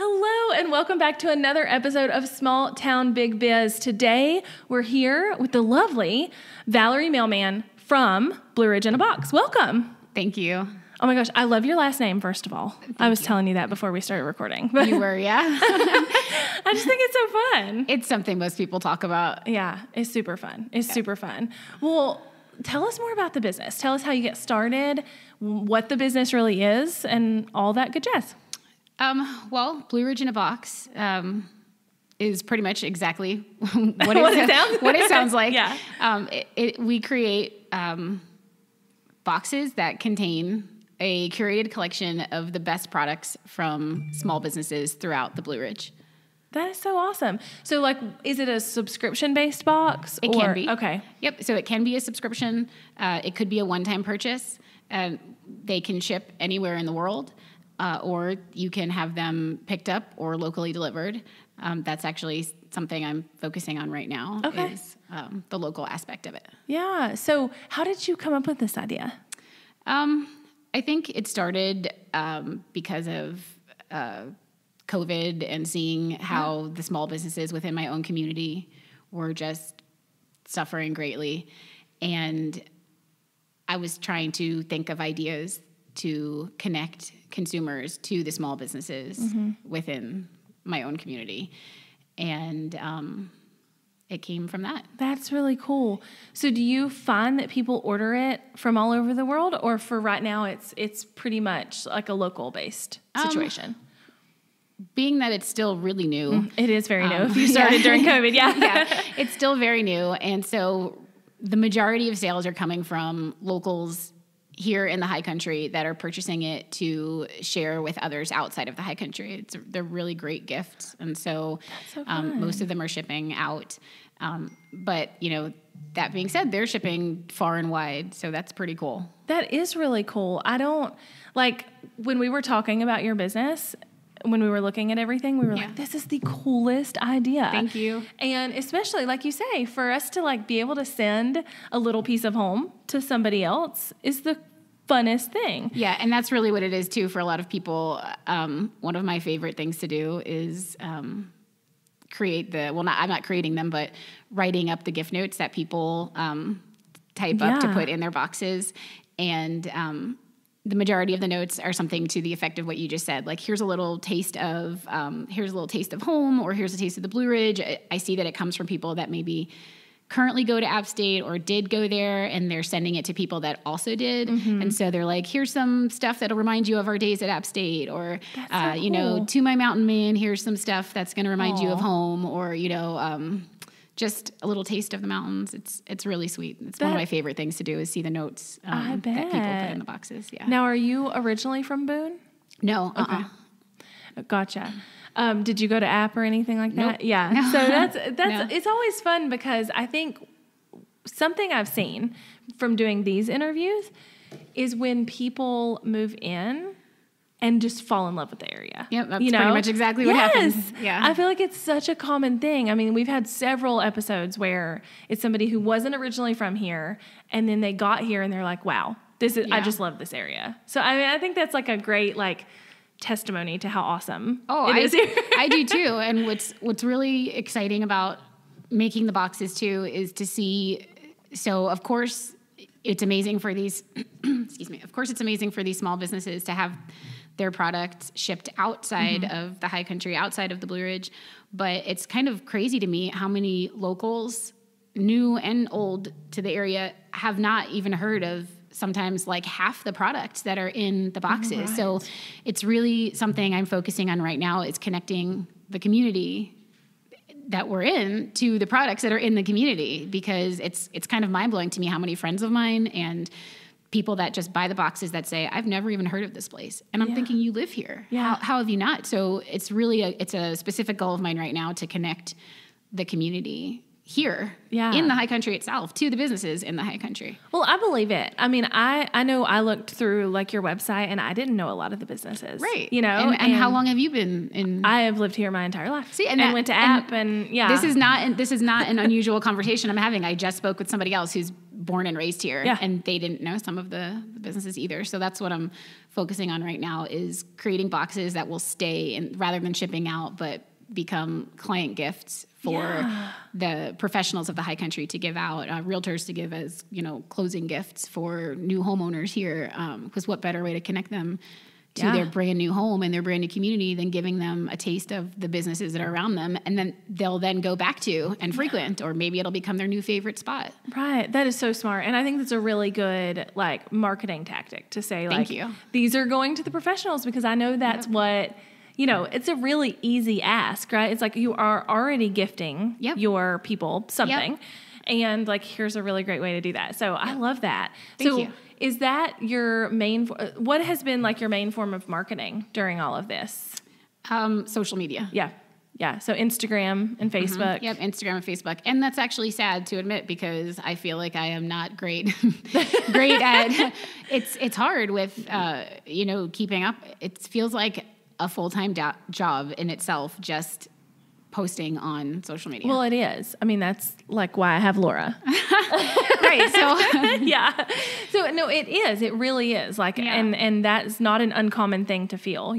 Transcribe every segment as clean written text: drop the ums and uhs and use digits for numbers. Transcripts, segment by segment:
Hello, and welcome back to another episode of Small Town Big Biz. Today, we're here with the lovely Valerie Mailman from Blue Ridge in a Box. Welcome. Thank you. Oh my gosh, I love your last name, first of all. I was telling you that before we started recording. But You were, yeah? I just think it's so fun. It's something most people talk about. Yeah, it's super fun. It's super fun. Well, tell us more about the business. Tell us how you get started, what the business really is, and all that good jazz. Well, Blue Ridge in a Box is pretty much exactly what it sounds like. Yeah. We create boxes that contain a curated collection of the best products from small businesses throughout the Blue Ridge. That is so awesome. So, is it a subscription-based box? It can be. Okay. Yep. So it can be a subscription. It could be a one-time purchase. They can ship anywhere in the world, or you can have them picked up or locally delivered. That's actually something I'm focusing on right now. Okay. Is the local aspect of it. Yeah. So, how did you come up with this idea? I think it started because of COVID and seeing how the small businesses within my own community were just suffering greatly. And I was trying to think of ideas to connect consumers to the small businesses within my own community. And it came from that. That's really cool. So do you find that people order it from all over the world, or for right now it's pretty much like a local-based situation? Being that it's still really new. It is very new. If you started during COVID, yeah, it's still very new. And so the majority of sales are coming from locals here in the high country that are purchasing it to share with others outside of the high country. They're really great gifts. And so, most of them are shipping out. But, that being said, they're shipping far and wide. So that's pretty cool. That is really cool. When we were talking about your business, when we were looking at everything, we were like, this is the coolest idea. Thank you. And especially, like you say, for us to be able to send a little piece of home to somebody else is the funnest thing. Yeah, and that's really what it is too for a lot of people. One of my favorite things to do is I'm not creating them, but writing up the gift notes that people type up to put in their boxes. And the majority of the notes are something to the effect of what you just said. Like, here's a little taste of home, or here's a taste of the Blue Ridge. I see that it comes from people that maybe currently go to App State or did go there, and they're sending it to people that also did. And so they're like, here's some stuff that'll remind you of our days at App State, or, cool. To my mountain man, here's some stuff that's going to remind you of home, or, just a little taste of the mountains. It's really sweet. It's one of my favorite things to do is see the notes that people put in the boxes. Yeah. Now, are you originally from Boone? No. Okay. Gotcha. Did you go to App or anything like that? Nope. Yeah. No. So that's No. It's always fun because I think something I've seen from doing these interviews is when people move in and just fall in love with the area. Yep, that's pretty much exactly what happens. Yeah. I feel like it's such a common thing. I mean, we've had several episodes where it's somebody who wasn't originally from here, and then they got here and they're like, wow, I just love this area. So I think that's a great testimony to how awesome it is here. I do too. And what's really exciting about making the boxes too is to see. So of course it's amazing for these. Excuse me. Of course it's amazing for these small businesses to have their products shipped outside of the high country, outside of the Blue Ridge. But it's kind of crazy to me how many locals, new and old to the area, have not even heard of sometimes half the products that are in the boxes. Right. So it's really something I'm focusing on right now, is connecting the community that we're in to the products that are in the community, because it's kind of mind-blowing to me how many friends of mine and people that just buy the boxes that say, I've never even heard of this place. And I'm thinking, you live here. Yeah. How have you not? So it's really it's a specific goal of mine right now to connect the community here in the high country itself to the businesses in the high country. Well, I believe it. I mean, I know I looked through your website and I didn't know a lot of the businesses. Right. And how long have you been in? I have lived here my entire life. See, and went to App and This is not an unusual conversation I'm having. I just spoke with somebody else who's born and raised here, Yeah. and they didn't know some of the businesses either. So that's what I'm focusing on right now, is creating boxes that will stay, and rather than shipping out, but become client gifts for the professionals of the high country to give out, realtors to give as, closing gifts for new homeowners here. Because what better way to connect them to their brand new home and their brand new community than giving them a taste of the businesses that are around them, and then they'll then go back to and frequent, or maybe it'll become their new favorite spot. Right. That is so smart. And I think that's a really good marketing tactic to say, Thank you. These are going to the professionals, because I know that's what, it's a really easy ask, right? It's like you are already gifting your people something. Yep. And here's a really great way to do that. So I love that. Thank you. Is that your main, what has been your main form of marketing during all of this? Social media. Yeah. Yeah. So Instagram and Facebook. Mm-hmm. Yep. Instagram and Facebook. And that's actually sad to admit, because I feel like I am not great at, it's hard with, keeping up. It feels like a full-time job in itself, just posting on social media. Well, it is. I mean, that's why I have Laura. Right. So yeah. So no, it is. It really is. And that's not an uncommon thing to feel,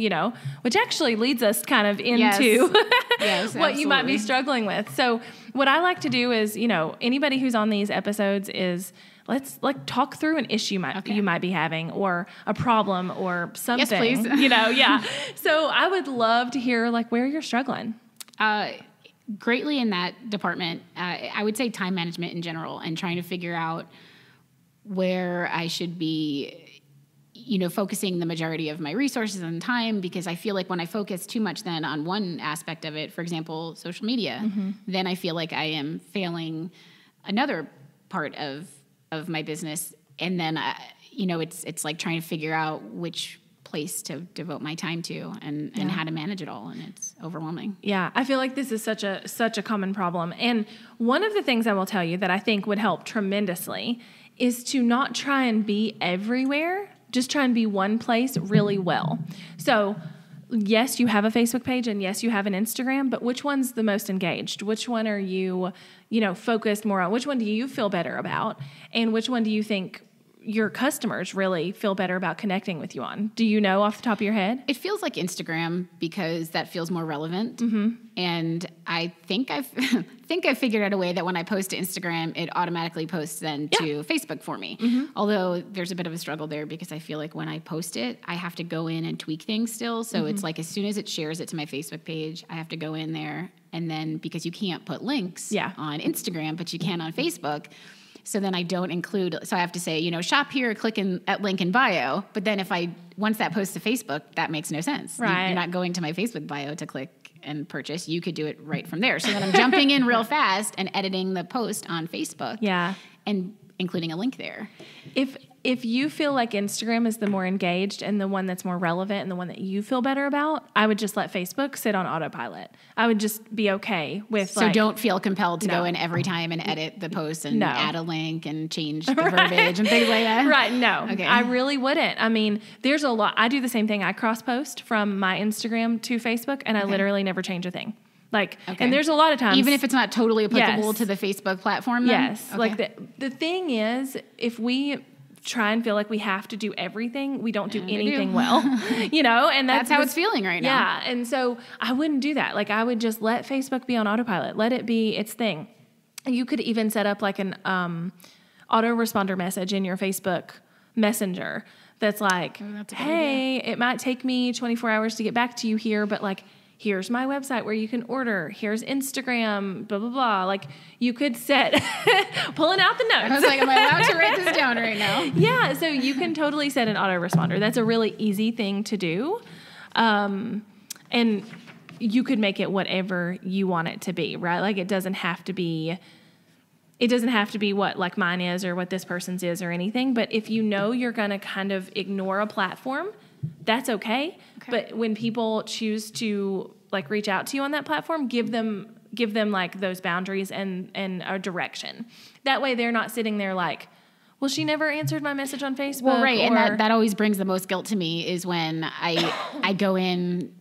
which actually leads us kind of into yes, what you might be struggling with. So what I like to do is, anybody who's on these episodes is, let's talk through an issue you might be having, or a problem, or something. Yes, please. Yeah. So I would love to hear where you're struggling. Greatly in that department. I would say time management in general, and trying to figure out where I should be, focusing the majority of my resources and time, because I feel like when I focus too much then on one aspect of it, for example, social media, then I feel like I am failing another part of my business. And then, it's like trying to figure out which place to devote my time to, and how to manage it all, and it's overwhelming. Yeah, I feel like this is such a common problem. And one of the things I will tell you that I think would help tremendously is to not try and be everywhere, just try and be one place really well. So yes, you have a Facebook page, and yes, you have an Instagram, but which one's the most engaged? Which one are you, focused more on? Which one do you feel better about? And which one do you think your customers really feel better about connecting with you on? Do you know off the top of your head? It feels like Instagram, because that feels more relevant. Mm-hmm. And I think I've figured out a way that when I post to Instagram, it automatically posts then to Facebook for me. Mm-hmm. Although there's a bit of a struggle there, because I feel like when I post it, I have to go in and tweak things still. So it's as soon as it shares it to my Facebook page, I have to go in there, and then, because you can't put links on Instagram, but you can on Facebook. So then I don't include, so I have to say, shop here, click at link in bio. But then once that posts to Facebook, that makes no sense. Right. You're not going to my Facebook bio to click and purchase. You could do it right from there. So then I'm jumping in real fast and editing the post on Facebook. Yeah. And including a link there. If you feel like Instagram is the more engaged and the one that's more relevant and the one that you feel better about, I would just let Facebook sit on autopilot. I would just be okay with So don't feel compelled to go in every time and edit the post and add a link and change the verbiage and things like that. Right, no. Okay. I really wouldn't. I mean, there's a lot. I do the same thing. I cross-post from my Instagram to Facebook, and I literally never change a thing. And there's a lot of times, even if it's not totally applicable to the Facebook platform, then? Yes. Okay. The thing is, if we try and feel like we have to do everything, we don't do anything well, and that's how it's feeling right now. Yeah. And so I wouldn't do that. I would just let Facebook be on autopilot, let it be its thing. You could even set up an autoresponder message in your Facebook Messenger that's hey, it might take me 24 hours to get back to you here, but here's my website where you can order. Here's Instagram, blah, blah, blah. You could set, pulling out the notes. I was am I allowed to write this down right now? Yeah, so you can totally set an autoresponder. That's a really easy thing to do. And you could make it whatever you want it to be, right? It doesn't have to be what mine is or what this person's is or anything. But if you're going to kind of ignore a platform, that's okay. But when people choose to reach out to you on that platform, give them those boundaries and a direction. That way they're not sitting there well, she never answered my message on Facebook. Well, right. And that always brings the most guilt to me is when I go in,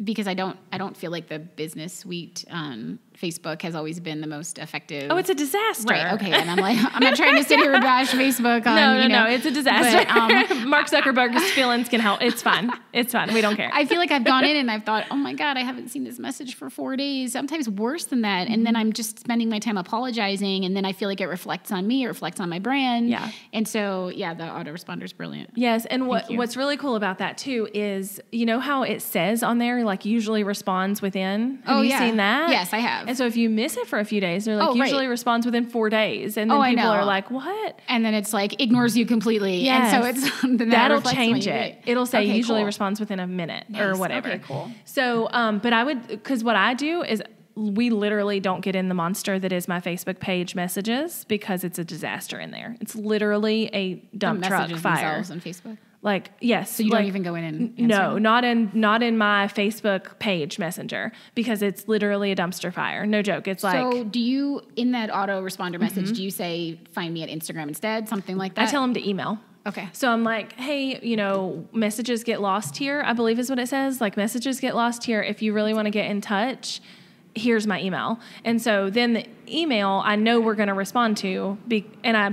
because I don't feel like the business suite Facebook has always been the most effective. Oh, it's a disaster. Right. Okay. And I'm like, I'm not trying to sit here and bash Facebook on, No, it's a disaster. But, Mark Zuckerberg's feelings can help. It's fine. It's fine. We don't care. I feel like I've gone in and I've thought, oh my God, I haven't seen this message for 4 days. Sometimes worse than that. And then I'm just spending my time apologizing. And then I feel like it reflects on me, it reflects on my brand. Yeah. And so, the autoresponder is brilliant. Yes. And what's really cool about that too is, you know how it says on there, like usually responds within. Have you seen that? Yes, I have. And so if you miss it for a few days, they're like usually responds within 4 days. And then people are like, what? And then it's like ignores you completely. Yes. And so it's that'll change it. It'll say usually cool. responds within a minute or whatever. Okay, cool. So, but I would, because what I do is we literally don't get in the monster that is my Facebook page messages because it's a disaster in there. It's literally a dump truck fire. On Facebook? Like, yes. So you don't even go in and answer no, them? not in my Facebook page messenger because it's literally a dumpster fire. No joke. It's like. So do you, in that autoresponder message, do you say, find me at Instagram instead? Something like that? I tell them to email. Okay. So I'm like, hey, messages get lost here, I believe is what it says. Like, messages get lost here. If you really want to get in touch, here's my email. And so then the email I know we're going to respond to,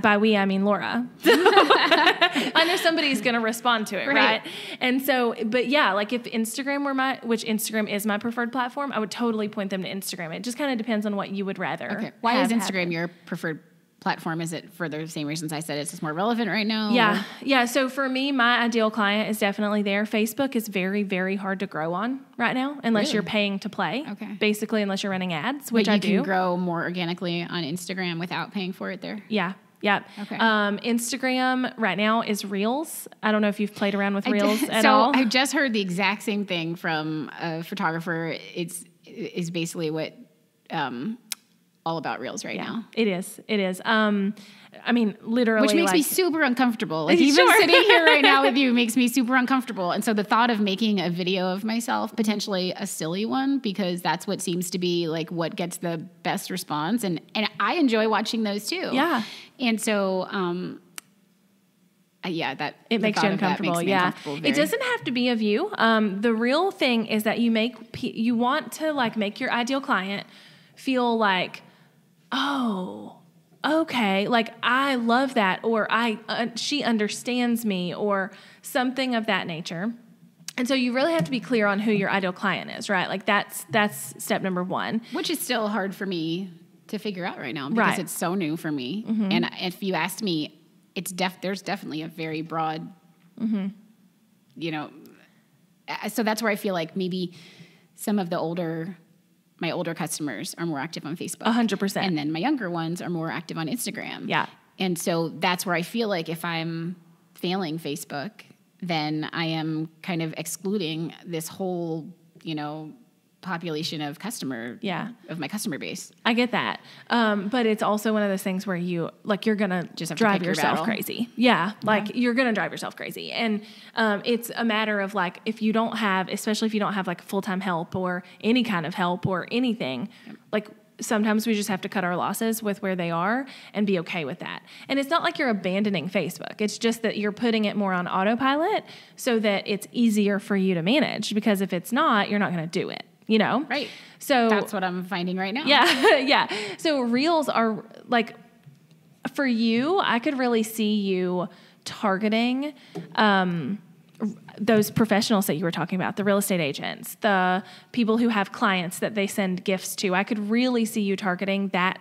by we, I mean Laura. I know somebody's going to respond to it, right? And so, but yeah, like if Instagram were which Instagram is my preferred platform, I would totally point them to Instagram. It just kind of depends on what you would rather. Okay. Why is Instagram your preferred platform? Is it for the same reasons I said it's just more relevant right now? Yeah. Yeah. So for me, my ideal client is definitely there. Facebook is very, very hard to grow on right now unless you're paying to play. Okay. Basically, unless you're running ads, which I do. You can grow more organically on Instagram without paying for it there? Yeah. Yeah. Okay. Instagram right now is Reels. I don't know if you've played around with Reels at all. So I just heard the exact same thing from a photographer. It's basically what all about Reels right now. It is. I mean, literally. Which makes me super uncomfortable. Like even sitting here right now with you makes me super uncomfortable. And so the thought of making a video of myself, potentially a silly one, because that's what seems to be like what gets the best response. And I enjoy watching those too. Yeah. And so, that it makes you uncomfortable. It doesn't have to be of you. The real thing is that you want to like make your ideal client feel like, oh, okay, like I love that, or she understands me, or something of that nature. And so you really have to be clear on who your ideal client is, right? Like that's step number one. Which is still hard for me to figure out right now because it's so new for me. Mm-hmm. And if you asked me, there's definitely a very broad, so that's where I feel like maybe some of my older customers are more active on Facebook. 100%. And then my younger ones are more active on Instagram. Yeah. And so that's where I feel like if I'm failing Facebook, then I am kind of excluding this whole, population of my customer base. I get that. But it's also one of those things where you're going to just drive yourself crazy. Yeah. You're going to drive yourself crazy. And it's a matter of like, especially if you don't have like full-time help or any kind of help or anything, like sometimes we just have to cut our losses with where they are and be okay with that. And it's not like you're abandoning Facebook. It's just that you're putting it more on autopilot so that it's easier for you to manage, because if it's not, you're not going to do it. Right. So that's what I'm finding right now. Yeah. Yeah. So Reels are like, for you, I could really see you targeting, those professionals that you were talking about, the real estate agents, the people who have clients that they send gifts to. I could really see you targeting that.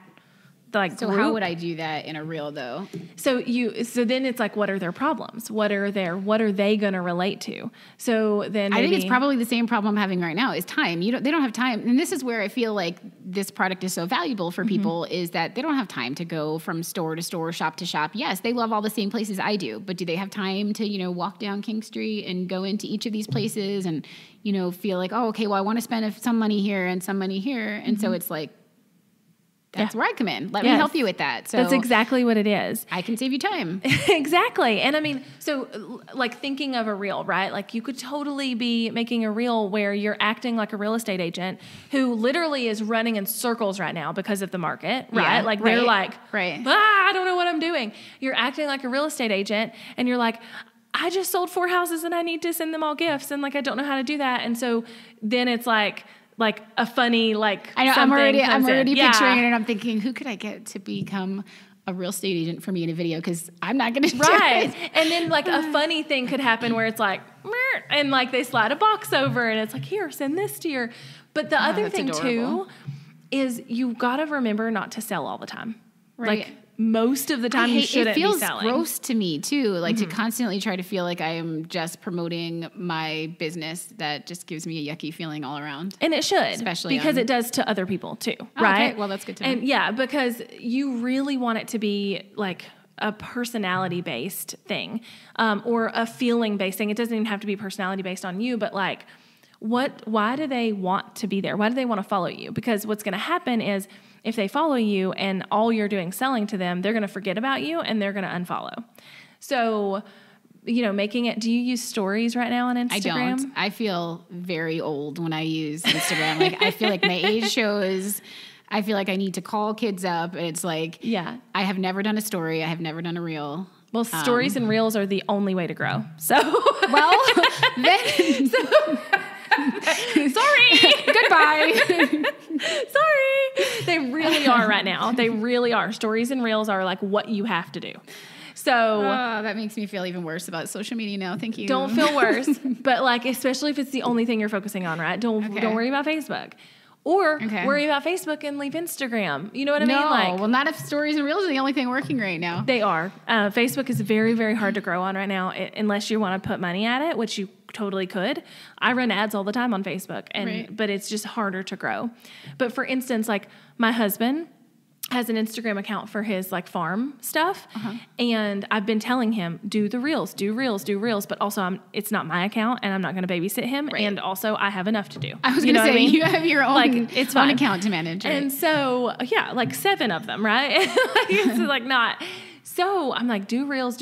So group. How would I do that in a reel though? So then it's like, what are their problems? What are they going to relate to? So then I think it's probably the same problem I'm having right now is time. They don't have time. And this is where I feel like this product is so valuable for people is that they don't have time to go from store to store, shop to shop. Yes, they love all the same places I do, but do they have time to, walk down King Street and go into each of these places and, feel like, oh, okay, well, I want to spend some money here and some money here. And so it's like, that's where I come in. Let me help you with that. So that's exactly what it is. I can save you time. Exactly. And I mean, so like thinking of a reel, right? Like you could totally be making a reel where you're acting like a real estate agent who literally is running in circles right now because of the market, right? Yeah, like they're like, I don't know what I'm doing. You're acting like a real estate agent and you're like, I just sold 4 houses and I need to send them all gifts. And like, I don't know how to do that. And so then it's like like a funny, like, I know, I'm already picturing Yeah. it, and I'm thinking, who could I get to become a real estate agent for me in a video? Because I'm not going to do it. And then like a funny thing could happen where it's like, "Meow," and like they slide a box over and it's like, here, send this to your, but the other thing adorable. too is you got to remember not to sell all the time. Right. Like most of the time you shouldn't be selling. It feels gross to me too, like to constantly try to feel like I am just promoting my business. That just gives me a yucky feeling all around. And it should, especially because it does to other people too, Oh, right? okay. Well, that's good to know. And yeah, because you really want it to be like a personality-based thing, or a feeling-based thing. It doesn't even have to be personality-based on you, but like, why do they want to be there? Why do they want to follow you? Because what's going to happen is if they follow you and all you're doing selling to them, they're going to forget about you and they're going to unfollow. So, you know, making it, do you use stories right now on Instagram? I don't. I feel very old when I use Instagram. Like, I feel like my age shows. I feel like I need to call kids up. And it's like, yeah, I have never done a story. I have never done a reel. Well, stories and reels are the only way to grow. So, well, then. Sorry. Goodbye. Sorry. They really are right now. They really are. Stories and reels are like what you have to do. So that makes me feel even worse about social media now. Thank you. Don't feel worse. But like, especially if it's the only thing you're focusing on, right? Don't worry about Facebook. Or worry about Facebook and leave Instagram. You know what I mean? Like, well, not if stories and reels are the only thing working right now. They are. Facebook is very, very hard to grow on right now, unless you want to put money at it, which you totally could. I run ads all the time on Facebook, but it's just harder to grow. But for instance, like my husband has an Instagram account for his like farm stuff. And I've been telling him, do reels. But also it's not my account and I'm not going to babysit him. Right. And also I have enough to do. I was going to say, you have your own, like, it's fine. Own account to manage. Right? And so, yeah, like 7 of them, right? It's like not. So I'm like, do reels.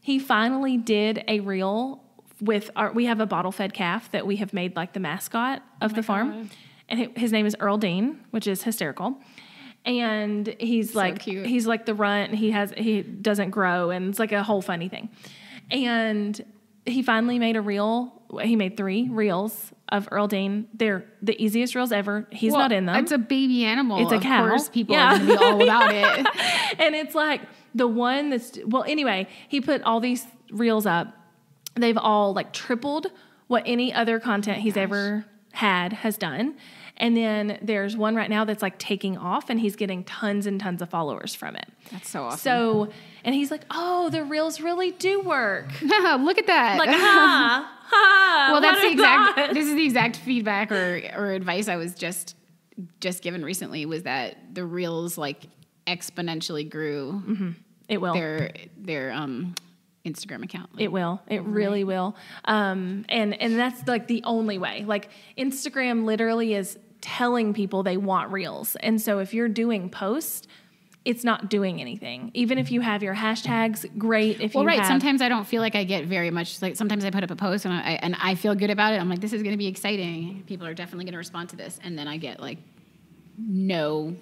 He finally did a reel with we have a bottle fed calf that we have made like the mascot of the farm. God. And his name is Earl Dean, which is hysterical. And he's like, cute. He's like the runt. He doesn't grow, and it's like a whole funny thing. And he finally made a reel. He made 3 reels of Earl Dean. They're the easiest reels ever. He's not in them. It's a baby animal. It's a cow. Of course, people are going to be all about it. And it's like the one that's, well, anyway, he put all these reels up. They've all like tripled what any other content he's ever had has done. And then there's one right now that's like taking off, and he's getting tons and tons of followers from it. That's so awesome. So, and he's like, oh, the reels really do work. Look at that. Like, well, this is the exact feedback or advice I was just given recently, was that the reels like exponentially grew. Mm-hmm. It will. Their Instagram account. It will. It really will. And that's like the only way. Like Instagram literally is telling people they want reels. And so if you're doing posts, it's not doing anything. Even if you have your hashtags, great. Sometimes I don't feel like I get very much. Like sometimes I put up a post and I feel good about it. I'm like, this is going to be exciting. People are definitely going to respond to this. And then I get like no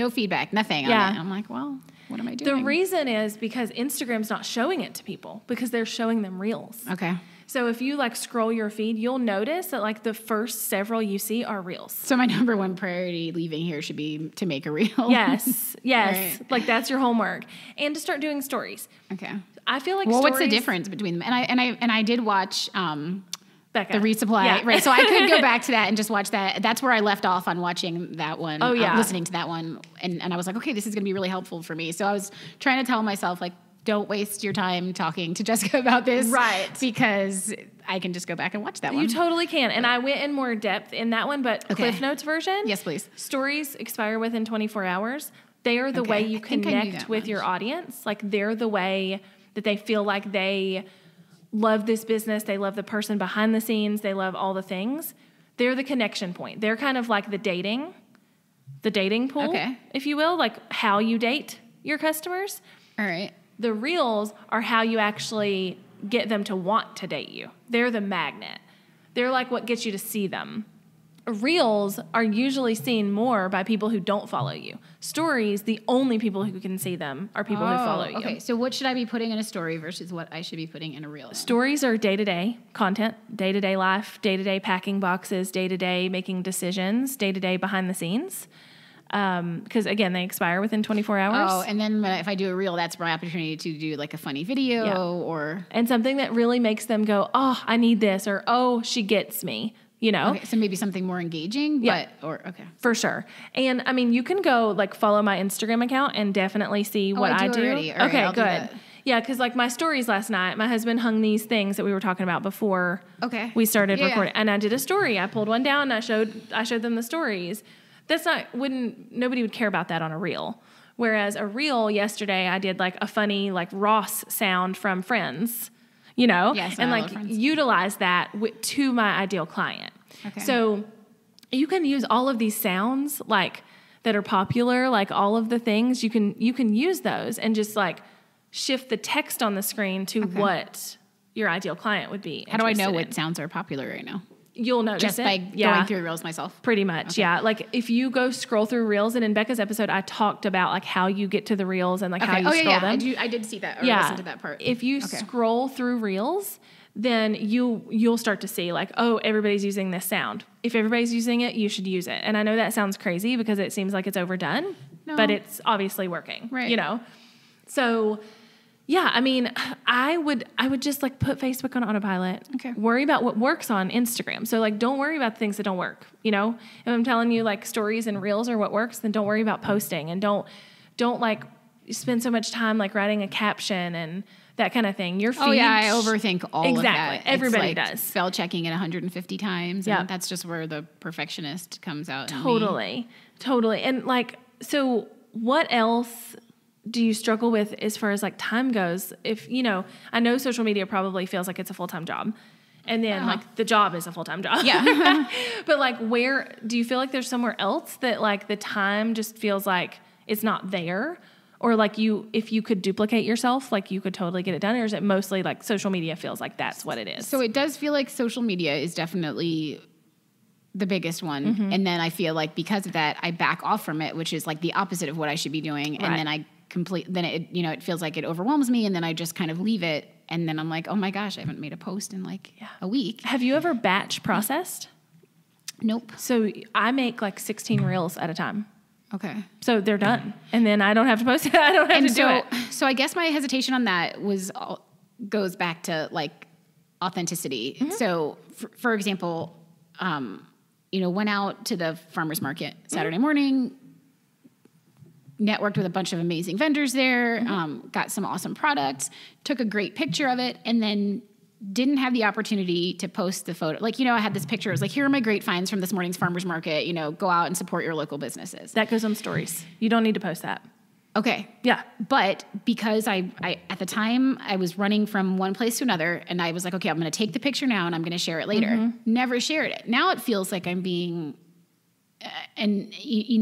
feedback, nothing on it. And I'm like, well, what am I doing? The reason is because Instagram's not showing it to people because they're showing them reels. Okay. So if you like scroll your feed, you'll notice that like the first several you see are reels. So my number one priority leaving here should be to make a reel. Yes. Right. Like that's your homework, and to start doing stories. Okay. I feel like what's the difference between them? And I did watch Becca. The resupply, right? So I could go back to that and just watch that. That's where I left off on watching that one. Oh yeah, listening to that one, and I was like, okay, this is going to be really helpful for me. So I was trying to tell myself like, don't waste your time talking to Jessica about this. Right. Because I can just go back and watch that one. You totally can. And I went in more depth in that one, but Cliff Notes version. Yes, please. Stories expire within 24 hours. They are the way you connect with your audience. Like they're the way that they feel like they love this business. They love the person behind the scenes. They love all the things. They're the connection point. They're kind of like the dating pool, if you will, like how you date your customers. All right. The reels are how you actually get them to want to date you. They're the magnet. They're like what gets you to see them. Reels are usually seen more by people who don't follow you. Stories, the only people who can see them are people who follow you. Okay, so what should I be putting in a story versus what I should be putting in a reel? Then? Stories are day-to-day content, day-to-day life, day-to-day packing boxes, day-to-day making decisions, day-to-day behind the scenes. Because, again, they expire within 24 hours. Oh, and then if I do a reel, that's my opportunity to do like a funny video or... And something that really makes them go, oh, I need this, or oh, she gets me. You know? Okay, so maybe something more engaging, okay. For sure. And I mean, you can go like follow my Instagram account and definitely see what I do. Already. All right, okay, I'll good. Yeah, because like my stories last night, my husband hung these things that we were talking about before we started recording. And I did a story. I pulled one down and I showed them the stories. Nobody would care about that on a reel. Whereas a reel yesterday, I did like a funny like Ross sound from Friends. You know, yes, and like utilize that to my ideal client. Okay. So you can use all of these sounds like that are popular, like all of the things you can use those and just like shift the text on the screen to what your ideal client would be. How do I know what sounds are popular right now? You'll notice just by going through reels myself. Pretty much, yeah. Like if you go scroll through reels, and in Becca's episode, I talked about like how you get to the reels and like how you scroll them. I did see that. Or listen to that part. If you scroll through reels, then you'll start to see like, oh, everybody's using this sound. If everybody's using it, you should use it. And I know that sounds crazy because it seems like it's overdone, but it's obviously working. Right. You know, so. Yeah, I mean, I would just like put Facebook on autopilot. Okay. Worry about what works on Instagram. So like, don't worry about the things that don't work. You know, if I'm telling you like stories and reels are what works, then don't worry about posting and don't like spend so much time like writing a caption and that kind of thing. Your feed. Oh yeah, I overthink all of that. Exactly, everybody does. Spell checking it 150 times. Yeah, that's just where the perfectionist comes out. Totally. And like, so what else do you struggle with as far as like time goes? If, you know, I know social media probably feels like it's a full-time job and then like the job is a full-time job. Yeah. But like, where do you feel like there's somewhere else that like the time just feels like it's not there? Or like if you could duplicate yourself, like you could totally get it done? Or is it mostly like social media feels like that's what it is? So it does feel like social media is definitely the biggest one. Mm-hmm. And then I feel like because of that, I back off from it, which is like the opposite of what I should be doing. Right. And then it feels like it overwhelms me, and then I just kind of leave it, and then I'm like, oh my gosh, I haven't made a post in like a week. Have you ever batch processed? Nope. So I make like 16 reels at a time. Okay. So they're done, and then I don't have to post it. I don't have to do it. So I guess my hesitation on that goes back to like authenticity. Mm-hmm. So for example, went out to the farmer's market Saturday morning, networked with a bunch of amazing vendors there, got some awesome products, took a great picture of it, and then didn't have the opportunity to post the photo. Like, I had this picture. It was like, here are my great finds from this morning's farmer's market. Go out and support your local businesses. That goes on stories. You don't need to post that. Okay. Yeah. But because I at the time I was running from one place to another, and I was like, okay, I'm going to take the picture now and I'm going to share it later. Mm-hmm. Never shared it. Now it feels like I'm being... and,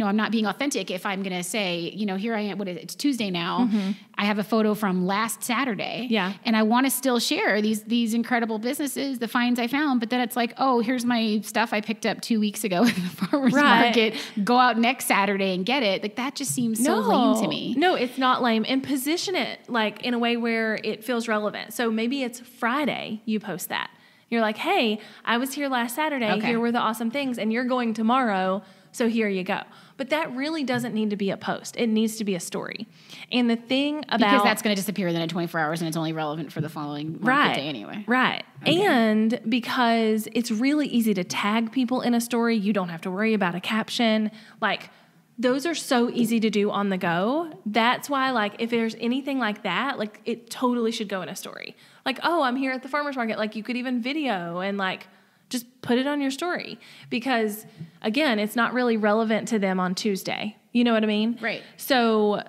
I'm not being authentic if I'm going to say, here I am, it's Tuesday now. Mm-hmm. I have a photo from last Saturday. Yeah. And I want to still share these incredible businesses, the finds I found. But then it's like, oh, here's my stuff I picked up 2 weeks ago at the farmer's market. Go out next Saturday and get it. Like, that just seems so lame to me. No, it's not lame. And position it like in a way where it feels relevant. So maybe it's Friday you post that. You're like, hey, I was here last Saturday. Okay. Here were the awesome things. And you're going tomorrow. So here you go. But that really doesn't need to be a post. It needs to be a story. And the thing about... Because that's going to disappear within 24 hours and it's only relevant for the following market day anyway. Right. Okay. And because it's really easy to tag people in a story. You don't have to worry about a caption. Like, those are so easy to do on the go. That's why, like, if there's anything like that, like, it totally should go in a story. Like, oh, I'm here at the farmer's market. Like, you could even video and, like, just put it on your story. Because, again, it's not really relevant to them on Tuesday. You know what I mean? Right. So,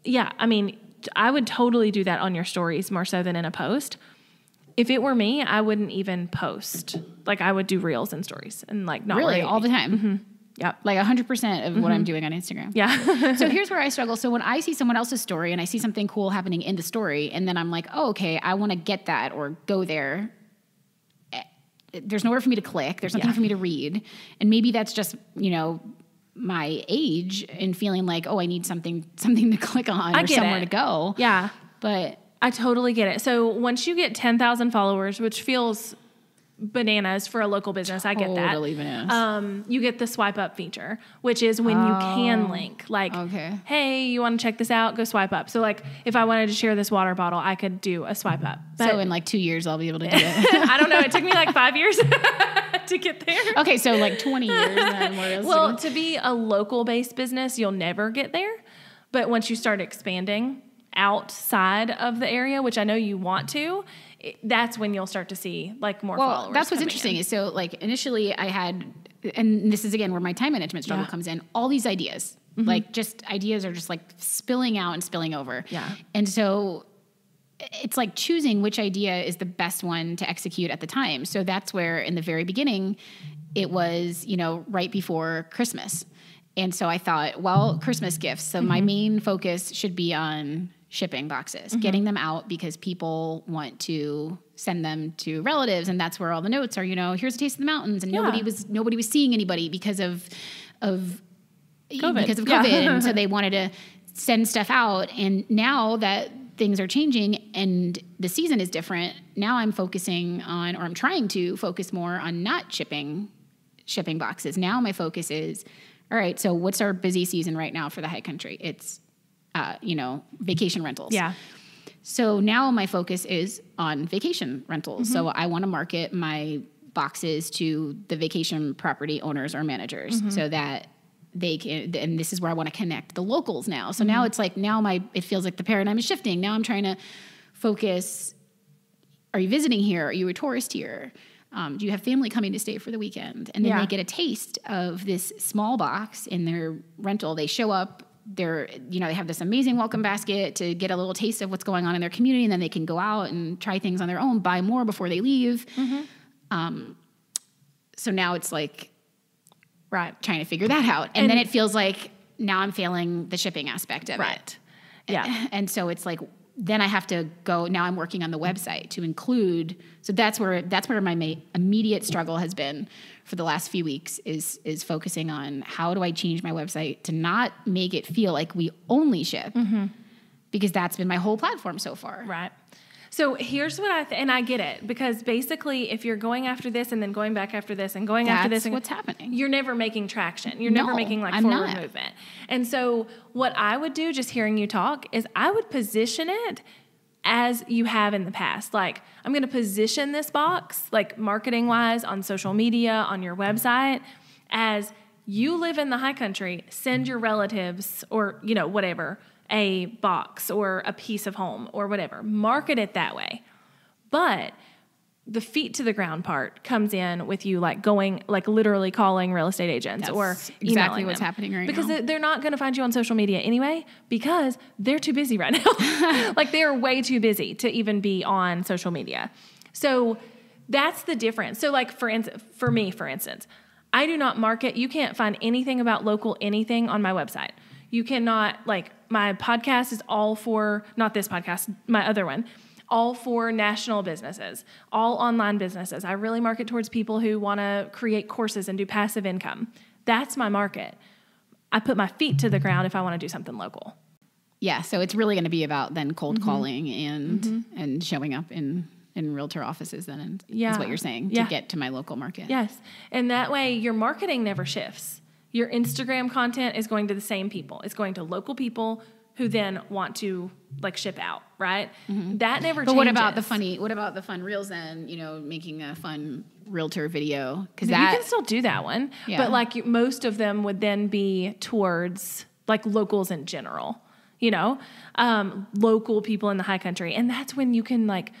yeah, I mean, I would totally do that on your stories more so than in a post. If it were me, I wouldn't even post. Like, I would do reels and stories and, like, not really all the time. Mm-hmm. Yeah, like 100% of what I'm doing on Instagram. Yeah. So here's where I struggle. So when I see someone else's story and I see something cool happening in the story, and then I'm like, oh, okay, I want to get that or go there. there's nowhere for me to click. There's nothing for me to read. And maybe that's just, you know, my age and feeling like, oh, I need something to click on or somewhere to go. Yeah. But I totally get it. So once you get 10,000 followers, which feels bananas for a local business, I get that. Totally bananas. You get the swipe up feature, which is when you can link. Like, hey, you want to check this out? Go swipe up. So like if I wanted to share this water bottle, I could do a swipe up. But so in like 2 years, I'll be able to do it. I don't know. It took me like 5 years to get there. Okay, so like 20 years. Then well, to be a local based business, you'll never get there. But once you start expanding outside of the area, which I know you want to, that's when you'll start to see like more followers. Well, that's what's interesting is so like initially I had, and this is again where my time management struggle comes in, all these ideas, like just ideas are just like spilling out and spilling over. Yeah. And so it's like choosing which idea is the best one to execute at the time. So that's where in the very beginning, it was, you know, right before Christmas. And so I thought, well, Christmas gifts. So my main focus should be on shipping boxes, getting them out because people want to send them to relatives. And that's where all the notes are, you know, here's a taste of the mountains. And nobody was seeing anybody because of COVID. And so they wanted to send stuff out. And now that things are changing and the season is different, now I'm focusing on, or I'm trying to focus more on not shipping boxes. Now my focus is, all right, so what's our busy season right now for the high country? It's you know, vacation rentals. Yeah. So now my focus is on vacation rentals. So I want to market my boxes to the vacation property owners or managers so that they can, and this is where I want to connect the locals now. So now it's like, it feels like the paradigm is shifting. Now I'm trying to focus, are you visiting here? Are you a tourist here? Do you have family coming to stay for the weekend? And then they get a taste of this small box in their rental. They show up, they have this amazing welcome basket to get a little taste of what's going on in their community, and then they can go out and try things on their own, buy more before they leave. So now it's like, trying to figure that out. And then it feels like now I'm failing the shipping aspect of it. Yeah. And so it's like, then I have to go, now I'm working on the website to include, so that's where my immediate struggle has been for the last few weeks is focusing on how do I change my website to not make it feel like we only ship, because that's been my whole platform so far. Right. So here's what and I get it, because basically if you're going after this and then going back after this and going after this, that's what's happening. You're never making traction. You're never making forward movement. And so what I would do, just hearing you talk, is I would position it as you have in the past. Like, I'm going to position this box, like marketing wise, on social media, on your website, as you live in the high country, send your relatives or, you know, whatever, a box or a piece of home or whatever. Market it that way. But the feet to the ground part comes in with you like going, like literally calling real estate agents. That's or exactly what's happening right now. Because they're not going to find you on social media anyway, because they're too busy right now. Like they're way too busy to even be on social media. So that's the difference. So like for me, for instance, I do not market. You can't find anything about local anything on my website. You cannot, like, my podcast is all for, not this podcast, my other one, all for national businesses, all online businesses. I really market towards people who want to create courses and do passive income. That's my market. I put my feet to the ground if I want to do something local. Yeah, so it's really going to be about then cold calling and showing up in realtor offices then, is what you're saying, to get to my local market. Yes, and that way your marketing never shifts. Your Instagram content is going to the same people. It's going to local people who then want to like ship out, right? That never changes. But what about the fun reels then, you know, making a fun realtor video? Because you can still do that one. Yeah. But like most of them would then be towards like locals in general, you know, local people in the high country. And that's when you can like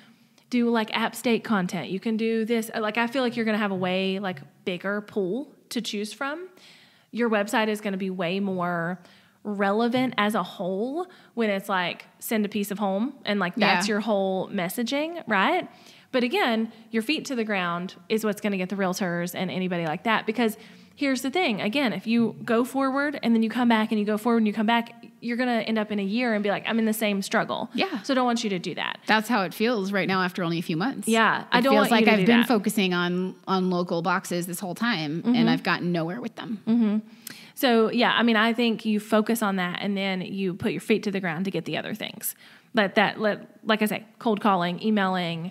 do like app state content. You can do this. Like I feel like you're going to have a way like bigger pool to choose from. Your website is going to be way more relevant as a whole when it's like send a piece of home and like that's your whole messaging, right? But again, your feet to the ground is what's going to get the realtors and anybody like that. Because here's the thing, again, if you go forward and then you come back and you go forward and you come back, you're going to end up in a year and be like, I'm in the same struggle. Yeah. So I don't want you to do that. That's how it feels right now after only a few months. Yeah. I don't want like you to I've do been that. focusing on local boxes this whole time and I've gotten nowhere with them. So yeah, I mean, I think you focus on that and then you put your feet to the ground to get the other things. Like I say, cold calling, emailing,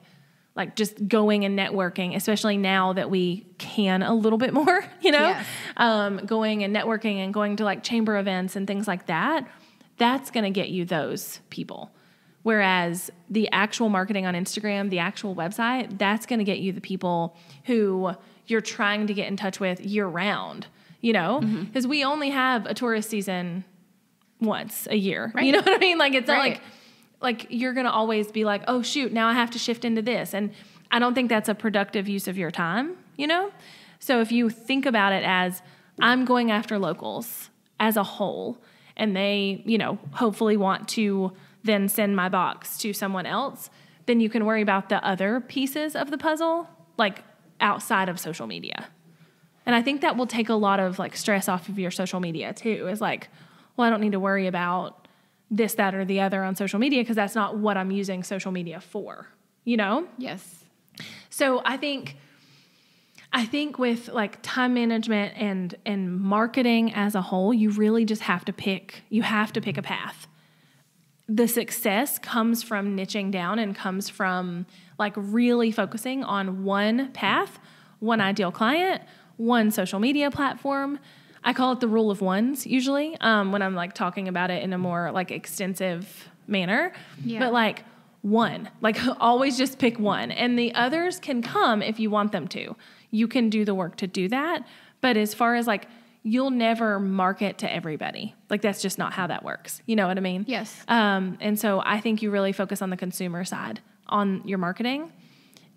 like just going and networking, especially now that we can a little bit more, Yes. Going and networking and going to like chamber events and things like that, that's going to get you those people. Whereas the actual marketing on Instagram, the actual website, that's going to get you the people who you're trying to get in touch with year round, because we only have a tourist season once a year. Right. You know what I mean? Like, it's not like you're going to always be like, oh shoot, now I have to shift into this. And I don't think that's a productive use of your time, So if you think about it as I'm going after locals as a whole, and they, hopefully want to then send my box to someone else, then you can worry about the other pieces of the puzzle, like outside of social media. And I think that will take a lot of like stress off of your social media too. Is like, well, I don't need to worry about this, that, or the other on social media because that's not what I'm using social media for, Yes. So I think with like time management and marketing as a whole, you really just have to pick a path. The success comes from niching down and comes from like really focusing on one path, one ideal client, one social media platform. I call it the rule of ones usually when I'm like talking about it in a more like extensive manner. Yeah. But like one, like always just pick one, and the others can come if you want them to. You can do the work to do that. But as far as like, you'll never market to everybody. Like that's just not how that works. You know what I mean? Yes. And so I think you really focus on the consumer side on your marketing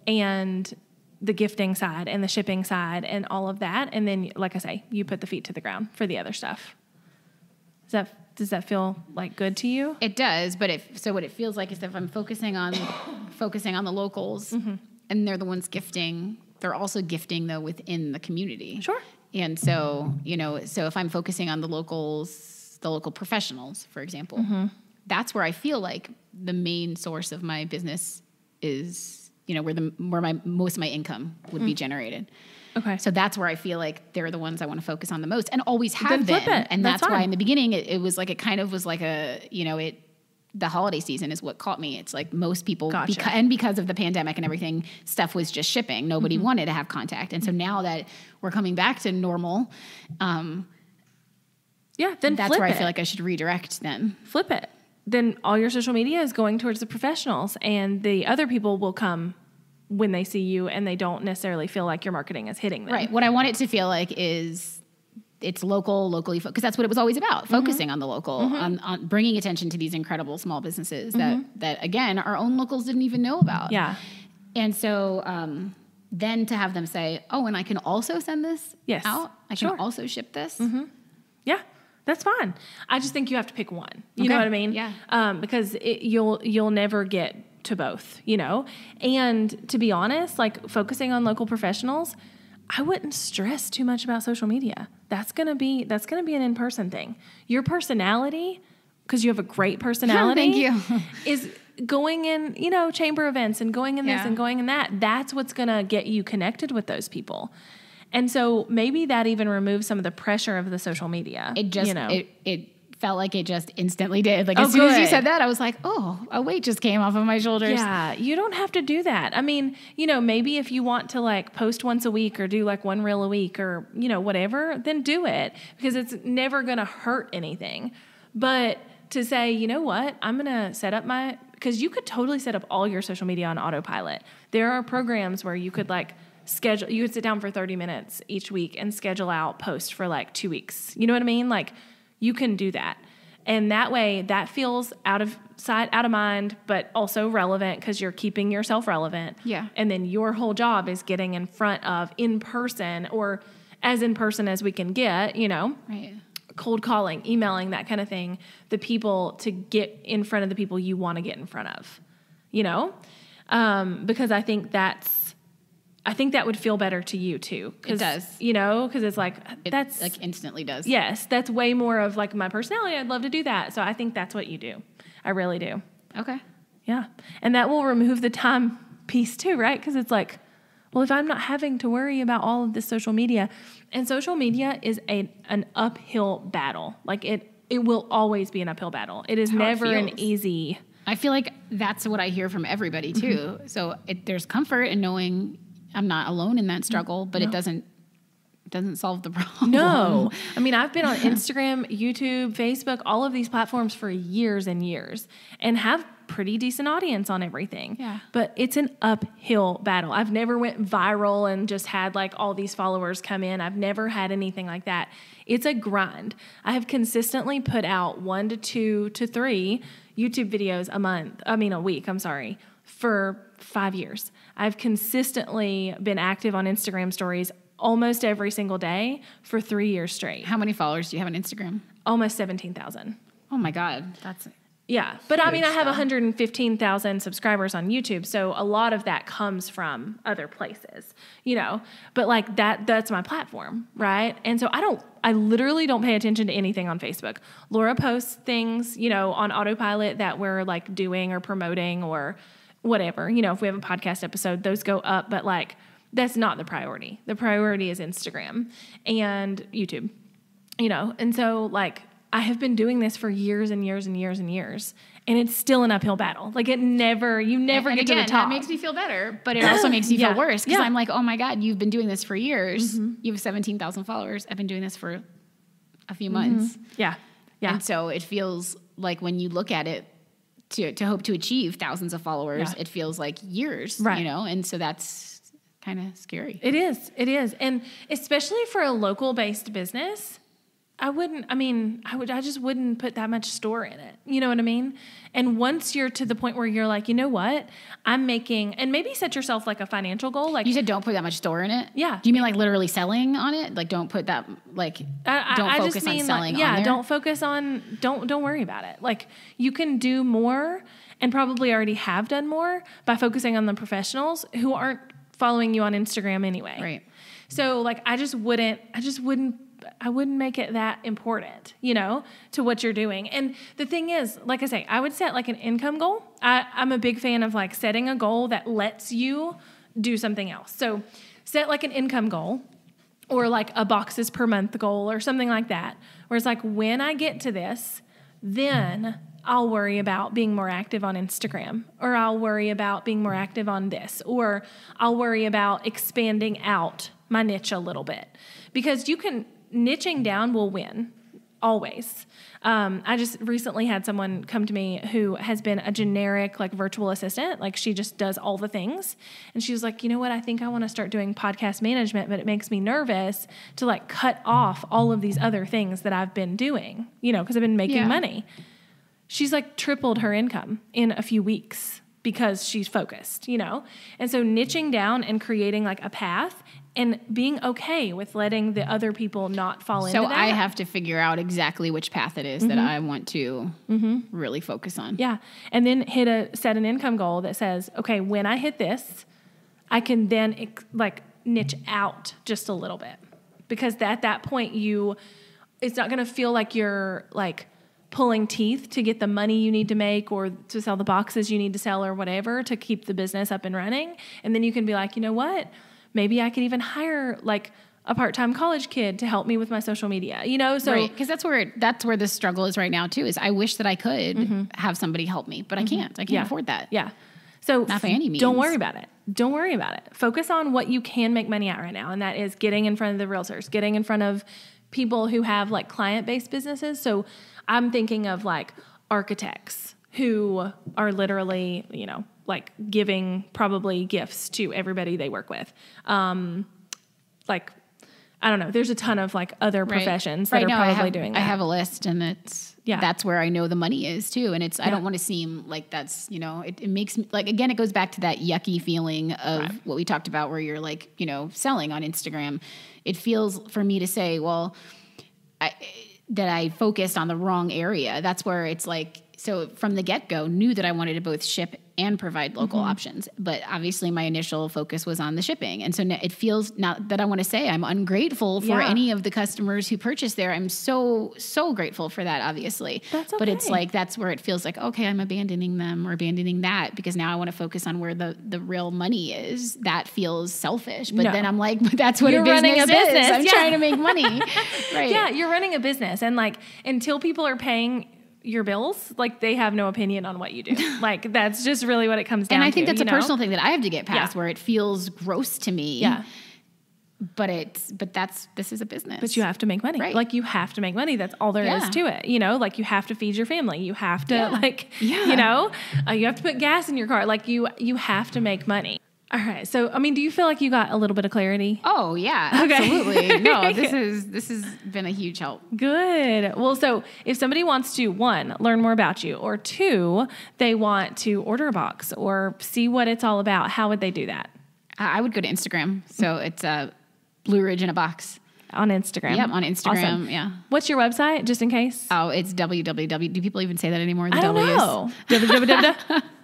and the gifting side and the shipping side and all of that. And then, like I say, you put the feet to the ground for the other stuff. Does that feel like good to you? It does. But what it feels like is if I'm focusing on the locals and they're the ones gifting, they're also gifting though within the community. Sure. And so, so if I'm focusing on the locals, the local professionals, for example, that's where I feel like the main source of my business is, where most of my income would be generated. Okay. So that's where I feel like they're the ones I want to focus on the most and always have been. And that's fine. why in the beginning it was like, it kind of was like the holiday season is what caught me. It's like most people, Gotcha. because of the pandemic and everything, stuff was just shipping. Nobody wanted to have contact. And so now that we're coming back to normal, then that's where I feel like I should redirect then. Flip it. Then all your social media is going towards the professionals, and the other people will come when they see you and they don't necessarily feel like your marketing is hitting them. Right. What I want it to feel like is it's locally because that's what it was always about, focusing on the local, on bringing attention to these incredible small businesses that again, our own locals didn't even know about. Yeah. And so then to have them say, oh, and I can also send this out. I can also ship this. Yeah. That's fine. I just think you have to pick one. You know what I mean? Yeah. Because you'll never get to both, And to be honest, like focusing on local professionals, I wouldn't stress too much about social media. That's gonna be an in-person thing. Your personality, because you have a great personality, thank you. is going in, chamber events and going in this and going in that. That's what's gonna get you connected with those people. And so maybe that even removes some of the pressure of the social media. It just, it felt like it just instantly did. Like as soon as you said that, I was like, oh, a weight just came off of my shoulders. Yeah, you don't have to do that. I mean, maybe if you want to like post once a week or do like one reel a week or, whatever, then do it because it's never going to hurt anything. But to say, you know what, I'm going to set up because you could totally set up all your social media on autopilot. There are programs where you could like you could sit down for 30 minutes each week and schedule out posts for like 2 weeks. You know what I mean? Like you can do that. And that way that feels out of sight, out of mind, but also relevant because you're keeping yourself relevant. Yeah. And then your whole job is getting in front of in person or as in person as we can get, Right. Cold calling, emailing, that kind of thing, the people to get in front of the people you want to get in front of, because I think that's I think that would feel better to you too. It does. You know, because it's like, that's like instantly does. Yes. That's way more of like my personality. I'd love to do that. So I think that's what you do. I really do. Okay. Yeah. And that will remove the time piece too, right? Because it's like, well, if I'm not having to worry about all of this social media, and social media is an uphill battle. Like it will always be an uphill battle. It is never an easy. I feel like that's what I hear from everybody too. Mm-hmm. So there's comfort in knowing I'm not alone in that struggle, but it doesn't solve the problem. No. I mean, I've been on Instagram, YouTube, Facebook, all of these platforms for years and years and have pretty decent audience on everything. Yeah. But it's an uphill battle. I've never went viral and just had like all these followers come in. I've never had anything like that. It's a grind. I have consistently put out 1 to 2 to 3 YouTube videos a week, for 5 years. I've consistently been active on Instagram stories almost every single day for 3 years straight. How many followers do you have on Instagram? Almost 17,000. Oh my God. That's yeah. But I mean, I have 115,000 subscribers on YouTube. So a lot of that comes from other places, you know, but like that's my platform. Right. And so I literally don't pay attention to anything on Facebook. Laura posts things, you know, on autopilot that we're like doing or promoting or whatever, you know, if we have a podcast episode, those go up, but like, that's not the priority. The priority is Instagram and YouTube, you know? And so like, I have been doing this for years and years and years and years, and it's still an uphill battle. Like you never get to the top. That makes me feel better, but it also makes me feel worse because I'm like, oh my God, you've been doing this for years. Mm-hmm. You have 17,000 followers. I've been doing this for a few months. Yeah. Yeah. And so it feels like when you look at it to hope to achieve thousands of followers, it feels like years, you know? And so that's kind of scary. It is. And especially for a local based business, I just wouldn't put that much store in it. You know what I mean? And once you're to the point where you're like, you know what, I'm making, and maybe set yourself like a financial goal. Like you said, don't put that much store in it. Yeah. Do you mean like literally selling on it? Like don't put that, like, don't focus on selling on there? Don't focus on, don't worry about it. Like you can do more and probably already have done more by focusing on the professionals who aren't following you on Instagram anyway. Right. So like, I wouldn't make it that important, you know, to what you're doing. And the thing is, like I say, I would set like an income goal. I'm a big fan of like setting a goal that lets you do something else. So set like an income goal or like a boxes per month goal or something like that, where it's like, when I get to this, then I'll worry about being more active on Instagram, or I'll worry about being more active on this, or I'll worry about expanding out my niche a little bit, because niching down will win, always. I just recently had someone come to me who has been a generic like virtual assistant. Like she just does all the things. And she was like, you know what? I think I want to start doing podcast management, but it makes me nervous to like cut off all of these other things that I've been doing, you know, because I've been making money. She's like tripled her income in a few weeks because she's focused, you know? And so niching down and creating like a path and being okay with letting the other people not fall into that. So I have to figure out exactly which path it is that I want to really focus on. Yeah. And then set an income goal that says, okay, when I hit this, I can then like niche out just a little bit, because at that point it's not going to feel like you're like pulling teeth to get the money you need to make or to sell the boxes you need to sell or whatever to keep the business up and running. And then you can be like, you know what? Maybe I could even hire like a part-time college kid to help me with my social media, you know? So, because that's where the struggle is right now too, is I wish that I could have somebody help me, but I can't afford that. Yeah. So not by any means. Don't worry about it. Focus on what you can make money at right now. And that is getting in front of the realtors, getting in front of people who have like client-based businesses. So I'm thinking of like architects who are literally, you know, like giving probably gifts to everybody they work with. Like, I don't know. There's a ton of like other professions that are probably doing that. I have a list, and that's where I know the money is too. And I don't want to seem like that's, you know, it makes me like, again, it goes back to that yucky feeling of what we talked about, where you're like, you know, selling on Instagram. It feels for me to say, well, that I focused on the wrong area. That's where it's like, so from the get-go, knew that I wanted to both ship and provide local options. But obviously my initial focus was on the shipping. And so it feels, not that I want to say I'm ungrateful for any of the customers who purchase there. I'm so grateful for that, obviously. That's okay. But it's like, that's where it feels like, okay, I'm abandoning them or abandoning that because now I want to focus on where the real money is. That feels selfish. But then I'm like, but that's what you're running a business. is. I'm trying to make money. Right. Yeah, you're running a business. And like, until people are paying your bills, like they have no opinion on what you do. Like that's just really what it comes down to. And I think that's a personal thing that I have to get past where it feels gross to me. Yeah. But this is a business. But you have to make money. Right. Like you have to make money. That's all there is to it. You know, like you have to feed your family. You have to you know, you have to put gas in your car. Like you have to make money. All right. So, I mean, do you feel like you got a little bit of clarity? Oh yeah, absolutely. No, this has been a huge help. Good. Well, so if somebody wants to, 1, learn more about you, or 2, they want to order a box or see what it's all about, how would they do that? I would go to Instagram. So it's Blue Ridge in a Box. On Instagram. Yep, on Instagram. Awesome. Yeah. What's your website, just in case? Oh, it's www. Do people even say that anymore? The I don't know.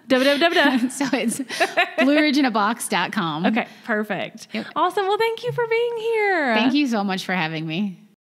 www. So it's blueridgeinabox.com. Okay, perfect. Yep. Awesome. Well, thank you for being here. Thank you so much for having me.